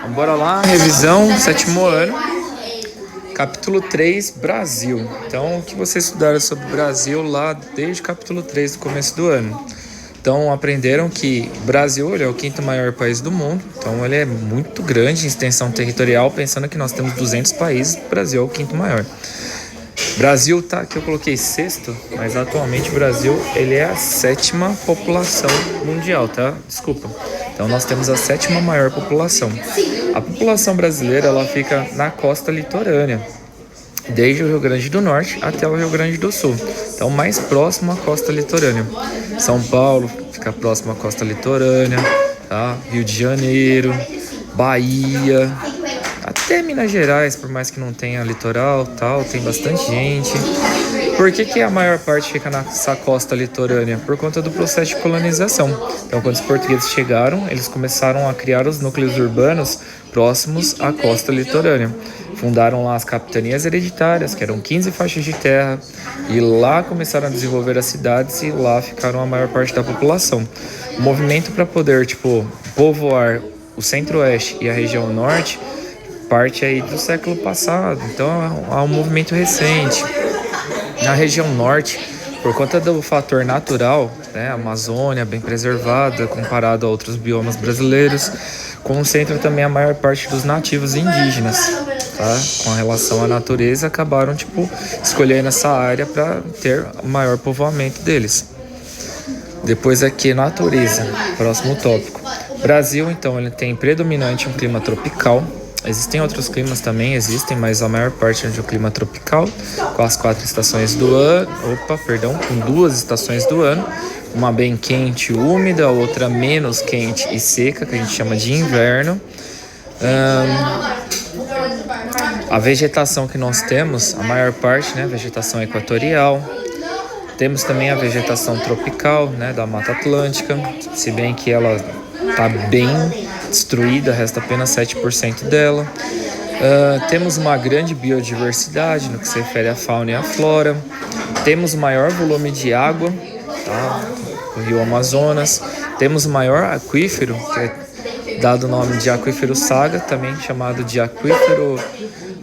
Então, bora lá, revisão, sétimo ano, capítulo 3, Brasil. Então, o que vocês estudaram sobre o Brasil lá desde o capítulo 3 do começo do ano? Então, aprenderam que o Brasil ele é o quinto maior país do mundo. Então, ele é muito grande em extensão territorial, pensando que nós temos 200 países, o Brasil é o quinto maior. Brasil tá, que eu coloquei sexto, mas atualmente o Brasil ele é a sétima população mundial, tá? Desculpa. Então nós temos a sétima maior população. A população brasileira ela fica na costa litorânea, desde o Rio Grande do Norte até o Rio Grande do Sul. Então mais próximo à costa litorânea. São Paulo fica próximo à costa litorânea, tá? Rio de Janeiro, Bahia, até Minas Gerais, por mais que não tenha litoral, tal, tem bastante gente. Por que a maior parte fica nessa costa litorânea? Por conta do processo de colonização. Então, quando os portugueses chegaram, eles começaram a criar os núcleos urbanos próximos à costa litorânea. Fundaram lá as capitanias hereditárias, que eram 15 faixas de terra, e lá começaram a desenvolver as cidades e lá ficaram a maior parte da população. O movimento para poder, povoar o centro-oeste e a região norte parte aí do século passado, então há um movimento recente. Na região norte, por conta do fator natural, né, a Amazônia bem preservada comparado a outros biomas brasileiros, concentra também a maior parte dos nativos indígenas, tá? Com relação à natureza, acabaram escolhendo essa área para ter o maior povoamento deles. Depois aqui, natureza, próximo tópico. Brasil, então, ele tem predominante um clima tropical. Existem outros climas também, mas a maior parte é de um clima tropical, com as 4 estações do ano, com 2 estações do ano, uma bem quente e úmida, outra menos quente e seca, que a gente chama de inverno. A vegetação que nós temos, a maior parte, né, vegetação equatorial. Temos também a vegetação tropical, né, da Mata Atlântica, se bem que ela está bem destruída, resta apenas 7% dela. Temos uma grande biodiversidade no que se refere à fauna e à flora. Temos o maior volume de água, tá? O Rio Amazonas. Temos o maior aquífero, que é dado o nome de aquífero Saga, também chamado de aquífero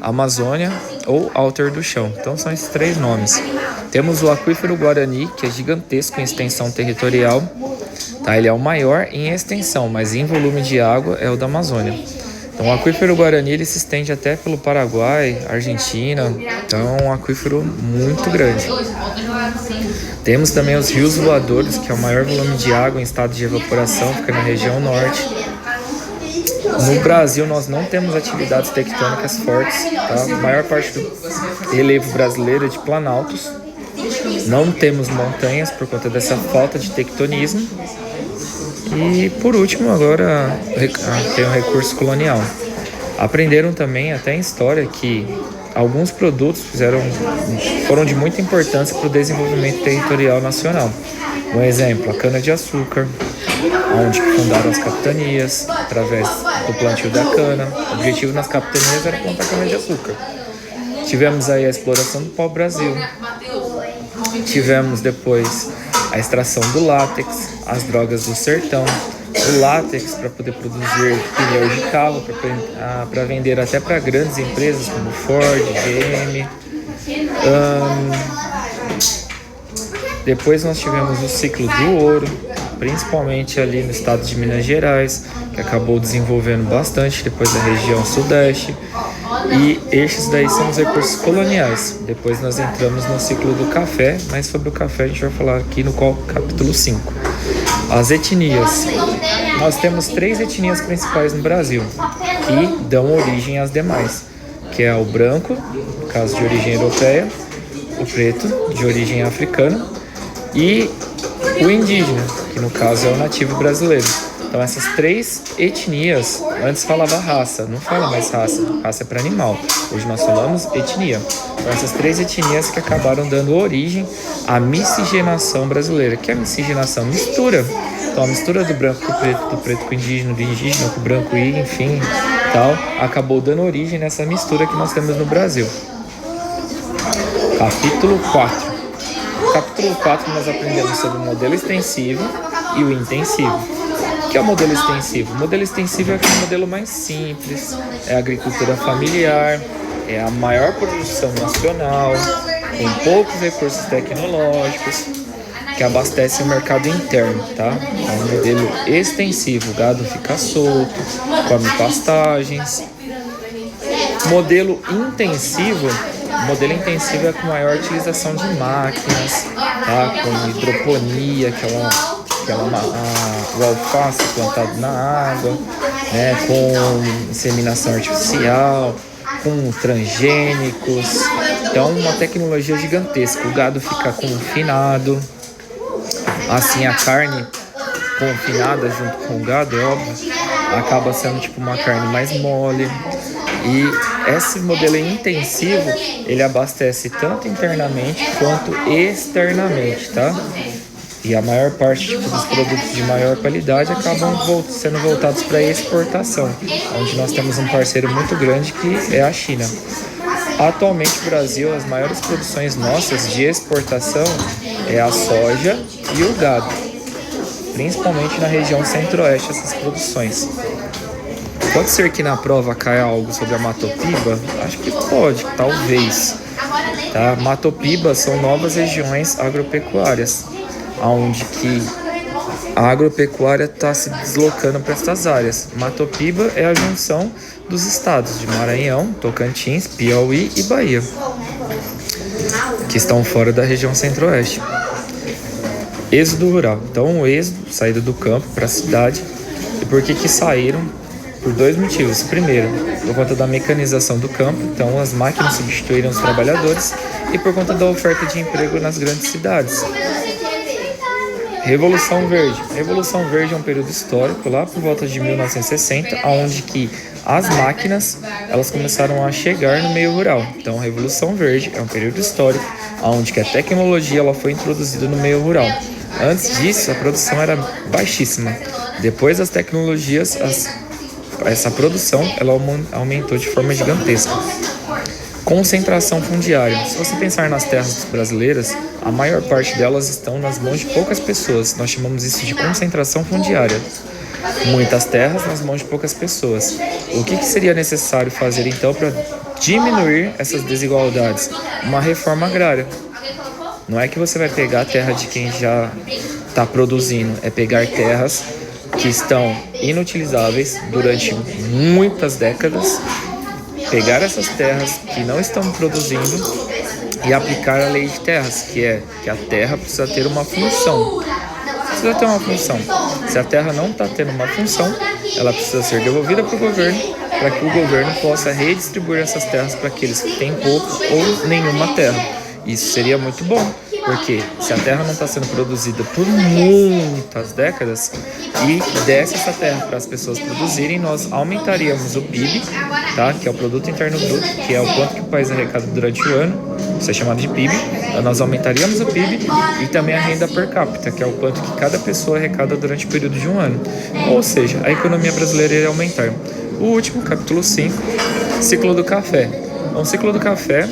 Amazônia ou Alter do Chão. Então são esses 3 nomes. Temos o aquífero Guarani, que é gigantesco em extensão territorial. Tá, ele é o maior em extensão, mas em volume de água é o da Amazônia. Então o aquífero Guarani ele se estende até pelo Paraguai, Argentina, então é um aquífero muito grande. Temos também os rios voadores, que é o maior volume de água em estado de evaporação, fica na região norte. No Brasil nós não temos atividades tectônicas fortes, tá? A maior parte do relevo brasileiro é de planaltos. Não temos montanhas por conta dessa falta de tectonismo. E por último, agora tem o recurso colonial. Aprenderam também até em história que alguns produtos foram de muita importância para o desenvolvimento territorial nacional. Um exemplo, a cana-de-açúcar, onde fundaram as capitanias através do plantio da cana. O objetivo nas capitanias era plantar cana-de-açúcar. Tivemos aí a exploração do pau-brasil. Tivemos depois a extração do látex, as drogas do sertão, o látex para poder produzir pneus de carro, para vender até para grandes empresas como Ford, GM. Depois nós tivemos o ciclo do ouro, principalmente ali no estado de Minas Gerais, que acabou desenvolvendo bastante depois da região sudeste. E estes daí são os recursos coloniais. Depois nós entramos no ciclo do café, mas sobre o café a gente vai falar aqui no capítulo 5. As etnias. Nós temos 3 etnias principais no Brasil, que dão origem às demais, que é o branco, no caso de origem europeia, o preto, de origem africana, e o indígena, que no caso é o nativo brasileiro. Então essas 3 etnias, antes falava raça, não fala mais raça, raça é para animal, hoje nós falamos etnia. Então essas 3 etnias que acabaram dando origem à miscigenação brasileira. Que é a miscigenação? Mistura. Então a mistura do branco com o preto, do preto com o indígena, do indígena com o branco e enfim, tal, acabou dando origem nessa mistura que nós temos no Brasil. Capítulo 4. No capítulo 4 nós aprendemos sobre o modelo extensivo e o intensivo. O que é o modelo extensivo? O modelo extensivo é aquele modelo mais simples, é a agricultura familiar, é a maior produção nacional, com poucos recursos tecnológicos, que abastece o mercado interno, tá? É um modelo extensivo, o gado fica solto, come pastagens. Modelo intensivo é com maior utilização de máquinas, tá? Com hidroponia, o alface plantado na água, né? Com inseminação artificial, com transgênicos. Então, uma tecnologia gigantesca. O gado fica confinado. Assim, a carne confinada junto com o gado, é óbvio, acaba sendo tipo uma carne mais mole. E esse modelo intensivo, ele abastece tanto internamente quanto externamente, tá? E a maior parte dos produtos de maior qualidade acabam sendo voltados para exportação, onde nós temos um parceiro muito grande que é a China. Atualmente, no Brasil, as maiores produções nossas de exportação é a soja e o gado, principalmente na região centro-oeste, essas produções. Pode ser que na prova caia algo sobre a Matopiba? Acho que pode, talvez. Tá? Matopiba são novas regiões agropecuárias, onde que a agropecuária está se deslocando para essas áreas. Matopiba é a junção dos estados de Maranhão, Tocantins, Piauí e Bahia, que estão fora da região centro-oeste. Êxodo rural. Então, o êxodo, saída do campo para a cidade. E por que saíram? Por dois motivos. Primeiro, por conta da mecanização do campo, então as máquinas substituíram os trabalhadores, e por conta da oferta de emprego nas grandes cidades. Revolução Verde. Revolução Verde é um período histórico, lá por volta de 1960, onde que as máquinas elas começaram a chegar no meio rural. Então, a Revolução Verde é um período histórico, onde que a tecnologia ela foi introduzida no meio rural. Antes disso, a produção era baixíssima. Depois das tecnologias, essa produção ela aumentou de forma gigantesca. Concentração fundiária. Se você pensar nas terras brasileiras, a maior parte delas estão nas mãos de poucas pessoas. Nós chamamos isso de concentração fundiária. Muitas terras nas mãos de poucas pessoas. O que seria necessário fazer então para diminuir essas desigualdades? Uma reforma agrária. Não é que você vai pegar a terra de quem já está produzindo, é pegar terras que estão inutilizáveis durante muitas décadas, pegar essas terras que não estão produzindo e aplicar a lei de terras, que é que a terra precisa ter uma função. Precisa ter uma função. Se a terra não está tendo uma função, ela precisa ser devolvida para o governo, para que o governo possa redistribuir essas terras para aqueles que têm pouco ou nenhuma terra. Isso seria muito bom, porque se a terra não está sendo produzida por muitas décadas e desse essa terra para as pessoas produzirem, nós aumentaríamos o PIB, tá? Que é o Produto Interno Bruto, que é o quanto que o país arrecada durante o ano, isso é chamado de PIB. Então, nós aumentaríamos o PIB e também a renda per capita, que é o quanto que cada pessoa arrecada durante o período de um ano. Ou seja, a economia brasileira iria aumentar. O último, capítulo 5, ciclo do café. O ciclo do café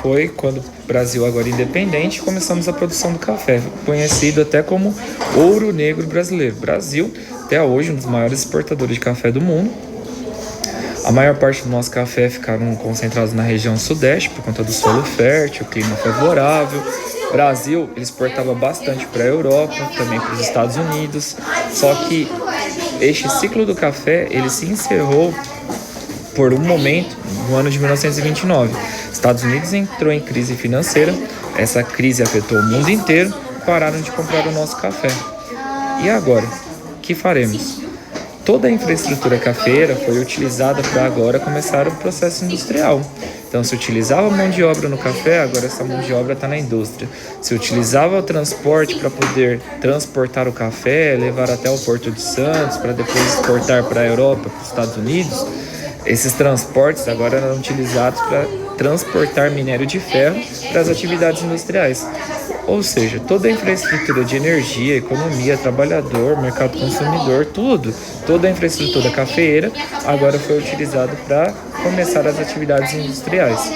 foi quando o Brasil agora independente, começamos a produção do café, conhecido até como ouro negro brasileiro. Brasil, até hoje, um dos maiores exportadores de café do mundo. A maior parte do nosso café ficaram concentrados na região sudeste, por conta do solo fértil, clima favorável. Brasil, ele exportava bastante para a Europa, também para os Estados Unidos. Só que este ciclo do café, ele se encerrou por um momento no ano de 1929. Estados Unidos entrou em crise financeira, essa crise afetou o mundo inteiro, pararam de comprar o nosso café. E agora, o que faremos? Toda a infraestrutura cafeira foi utilizada para agora começar o processo industrial. Então, se utilizava mão de obra no café, agora essa mão de obra está na indústria. Se utilizava o transporte para poder transportar o café, levar até o Porto de Santos, para depois exportar para a Europa, para os Estados Unidos, esses transportes agora eram utilizados para transportar minério de ferro para as atividades industriais. Ou seja, toda a infraestrutura de energia, economia, trabalhador, mercado consumidor, toda a infraestrutura cafeeira agora foi utilizada para começar as atividades industriais.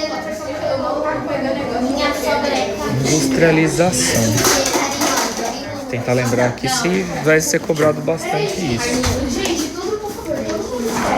Industrialização. tentar lembrar aqui se vai ser cobrado bastante isso.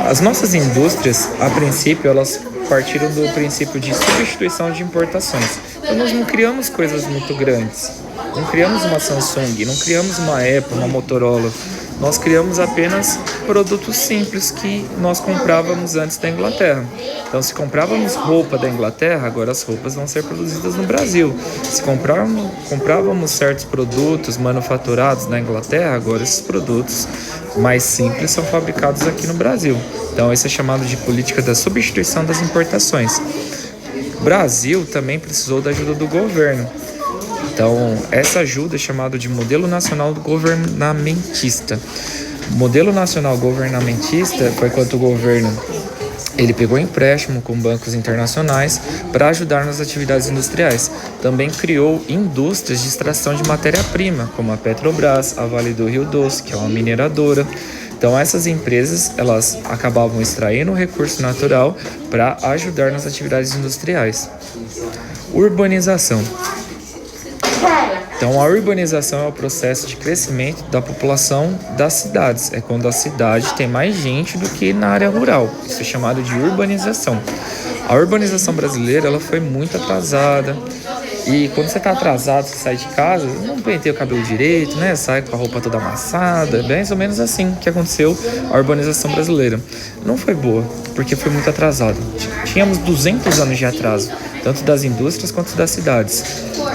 As nossas indústrias, a princípio, elas partiram do princípio de substituição de importações. Então nós não criamos coisas muito grandes. Não criamos uma Samsung, não criamos uma Apple, uma Motorola. Nós criamos apenas produtos simples que nós comprávamos antes da Inglaterra. Então, se comprávamos roupa da Inglaterra, agora as roupas vão ser produzidas no Brasil. Se comprávamos certos produtos manufaturados na Inglaterra, agora esses produtos mais simples são fabricados aqui no Brasil. Então, isso é chamado de política da substituição das importações. O Brasil também precisou da ajuda do governo. Então, essa ajuda é chamada de Modelo Nacional Governamentista. O Modelo Nacional Governamentista foi quando o governo ele pegou empréstimo com bancos internacionais para ajudar nas atividades industriais. Também criou indústrias de extração de matéria-prima, como a Petrobras, a Vale do Rio Doce, que é uma mineradora. Então, essas empresas elas acabavam extraindo o recurso natural para ajudar nas atividades industriais. Urbanização. Então, a urbanização é o processo de crescimento da população das cidades. É quando a cidade tem mais gente do que na área rural. Isso é chamado de urbanização. A urbanização brasileira ela foi muito atrasada. E quando você está atrasado, você sai de casa, não penteia o cabelo direito, né? Sai com a roupa toda amassada. É mais ou menos assim que aconteceu a urbanização brasileira. Não foi boa, porque foi muito atrasada. Tínhamos 200 anos de atraso, tanto das indústrias quanto das cidades.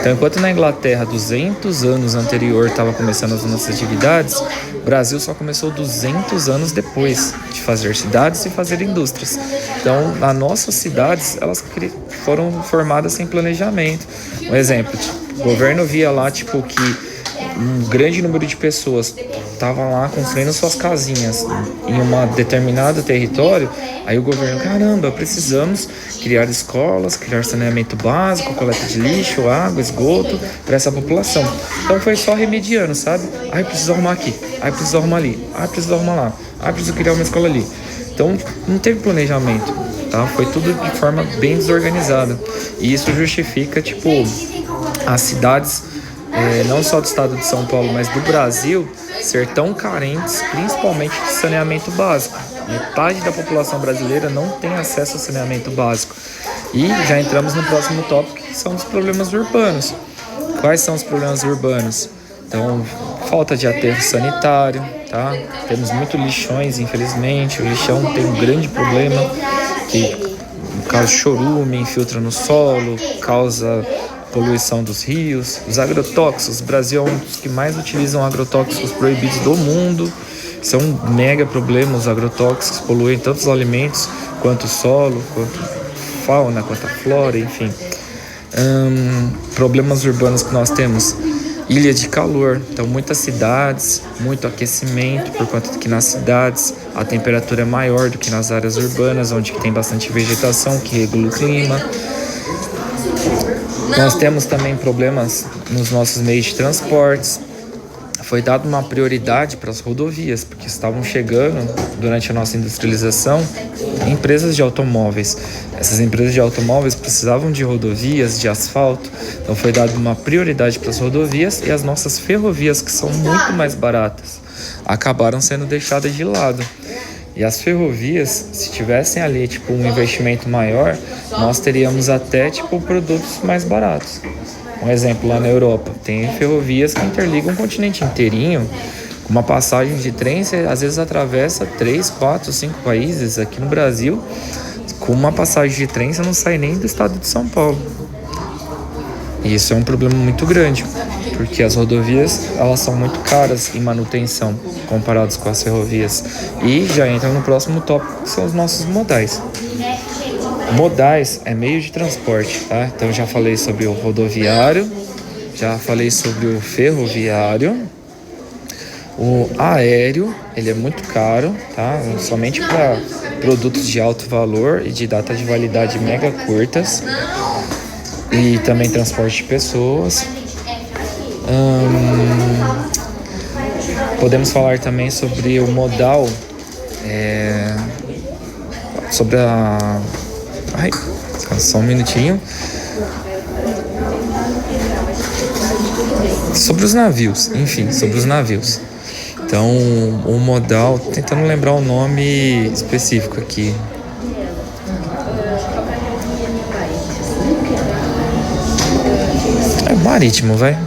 Então, enquanto na Inglaterra, 200 anos anterior estava começando as nossas atividades, o Brasil só começou 200 anos depois de fazer cidades e fazer indústrias. Então, as nossas cidades, elas foram formadas sem planejamento. Um exemplo, o governo via lá, que um grande número de pessoas estavam lá construindo suas casinhas em um determinado território. Aí o governo, caramba, precisamos criar escolas, criar saneamento básico, coleta de lixo, água, esgoto para essa população. Então foi só remediando, sabe? Aí preciso arrumar aqui, aí preciso arrumar ali, aí preciso arrumar lá, aí preciso criar uma escola ali. Então não teve planejamento, tá? Foi tudo de forma bem desorganizada. E isso justifica, as cidades, não só do estado de São Paulo, mas do Brasil, ser tão carentes, principalmente de saneamento básico. Metade da população brasileira não tem acesso ao saneamento básico. E já entramos no próximo tópico, que são os problemas urbanos. Quais são os problemas urbanos? Então, falta de aterro sanitário, tá? Temos muitos lixões, infelizmente. O lixão tem um grande problema, que causa chorume, infiltra no solo, causa poluição dos rios. Os agrotóxicos, o Brasil é um dos que mais utilizam agrotóxicos proibidos do mundo. Isso é um mega problema, os agrotóxicos poluem tanto os alimentos, quanto o solo, quanto a fauna, quanto a flora, enfim. Problemas urbanos que nós temos, ilha de calor, então muitas cidades, muito aquecimento, por conta de que nas cidades a temperatura é maior do que nas áreas urbanas, onde tem bastante vegetação que regula o clima. Nós temos também problemas nos nossos meios de transportes. Foi dada uma prioridade para as rodovias, porque estavam chegando, durante a nossa industrialização, empresas de automóveis. Essas empresas de automóveis precisavam de rodovias, de asfalto, então foi dada uma prioridade para as rodovias, e as nossas ferrovias, que são muito mais baratas, acabaram sendo deixadas de lado. E as ferrovias, se tivessem ali um investimento maior, nós teríamos até produtos mais baratos. Um exemplo, lá na Europa, tem ferrovias que interligam o continente inteirinho. Com uma passagem de trem, você às vezes atravessa 3, 4, 5 países. Aqui no Brasil, com uma passagem de trem, você não sai nem do estado de São Paulo. E isso é um problema muito grande, porque as rodovias elas são muito caras em manutenção, comparadas com as ferrovias. E já entra no próximo tópico, que são os nossos modais. Modais é meio de transporte, tá? Então já falei sobre o rodoviário, já falei sobre o ferroviário, o aéreo, ele é muito caro, tá? Somente para produtos de alto valor e de data de validade mega curtas, e também transporte de pessoas. Podemos falar também sobre o modal, sobre a... só um minutinho. Sobre os navios, enfim, sobre os navios. Então, o modal, tentando lembrar o nome específico aqui. É marítimo, vai.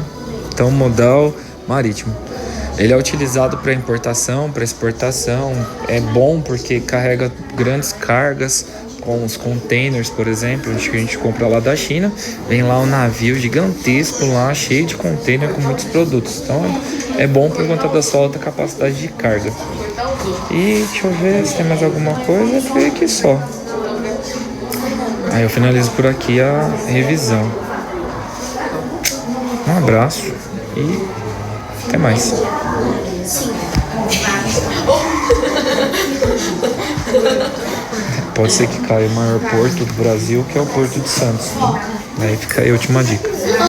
Então, modal marítimo. Ele é utilizado para importação, para exportação. É bom porque carrega grandes cargas com os containers, por exemplo, que a gente compra lá da China. Vem lá um navio gigantesco lá, cheio de container com muitos produtos. Então é bom por conta da sua alta capacidade de carga. E deixa eu ver se tem mais alguma coisa. Foi aqui só. Aí eu finalizo por aqui a revisão. Um abraço e até mais. Pode ser que caia o maior porto do Brasil, que é o Porto de Santos. Aí fica aí a última dica.